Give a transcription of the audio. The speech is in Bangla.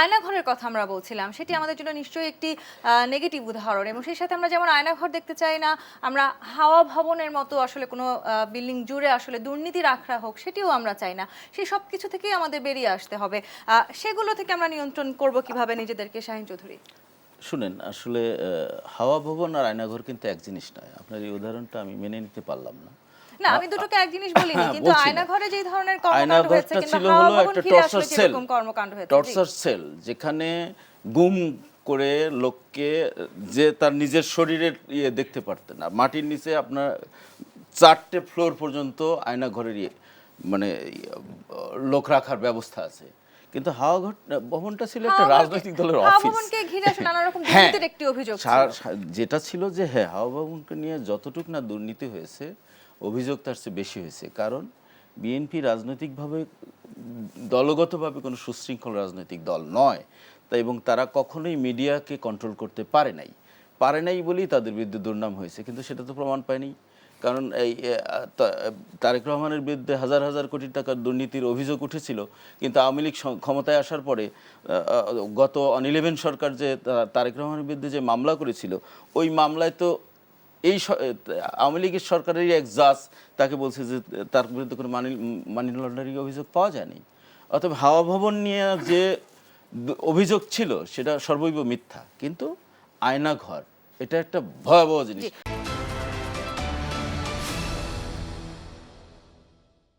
আয়নাঘরের কথা আমরা বলছিলাম, সেটি আমাদের জন্য নিশ্চয়ই একটি নেগেটিভ উদাহরণ, এবং সেই সাথে আমরা যেমন আয়নাঘর দেখতে চাই না, আমরা হাওয়া ভবনের মতো আসলে কোনো বিল্ডিং জুড়ে আসলে দুর্নীতি রাখা হোক সেটিও আমরা চাই না। সেই সব কিছু থেকেই আমাদের বেরিয়ে আসতে হবে। সেগুলো থেকে আমরা নিয়ন্ত্রণ করব কিভাবে নিজেদেরকে, শাহীন চৌধুরী? শুনেন, আসলে হাওয়া ভবন আর আয়নাঘর কিন্তু এক জিনিস নয়। আপনার এই উদাহরণটা আমি মেনে নিতে পারলাম না। না, আমি দুটোকে এক জিনিস বলিনি, কিন্তু বলছি না। আয়নাঘরে যে ধরনের কর্মকাণ্ড হয়েছে আয়নাঘরটা কিংবা ছিল হাওয়া হলো ভবন একটা ঘিরে টর্চার আসলে সেল, যেরকম কর্মকাণ্ড হয়েছে। জি। টর্চার সেল, যেখানে গুম করে লোককে, যে তার নিজের শরীরের দেখতে পারতেন না, মাটির নিচে আপনার 4টে ফ্লোর পর্যন্ত আয়নাঘরের মানে লোক রাখার ব্যবস্থা আছে। কিন্তু হাওয়া ভবনটা ছিল একটা রাজনৈতিক দলের হাওয়া অফিস। ভবনকে ঘিরে আসলে নানা রকম হ্যাঁ, দুর্নীতির একটি অভিযোগ ছিল। যেটা ছিল যে হ্যাঁ, হাওয়া ভবনকে নিয়ে যতটুকু না দুর্নীতি হয়েছে, অভিযোগ তার চেয়ে বেশি হয়েছে। কারণ বিএনপি রাজনৈতিকভাবে, দলগতভাবে কোনো সুশৃঙ্খল রাজনৈতিক দল নয়, তাই এবং তারা কখনোই মিডিয়াকে কন্ট্রোল করতে পারে নাই বলেই তাদের বিরুদ্ধে দুর্নাম হয়েছে। কিন্তু সেটা তো প্রমাণ পায়নি। কারণ এই তারেক রহমানের বিরুদ্ধে হাজার হাজার কোটি টাকার দুর্নীতির অভিযোগ উঠেছিল, কিন্তু আওয়ামী লীগ ক্ষমতায় আসার পরে গত 11 সরকার যে তারেক রহমানের বিরুদ্ধে যে মামলা করেছিল, ওই মামলায় তো এই আওয়ামী লীগের সরকারেরই এক জাজ তাকে বলছে যে তার বিরুদ্ধে কোনো মানি লন্ডারিং অভিযোগ পাওয়া যায়নি। অতএব হাওয়া ভবন নিয়ে যে অভিযোগ ছিল সেটা সর্বৈব মিথ্যা। কিন্তু আয়নাঘর এটা একটা ভয়াবহ জিনিস।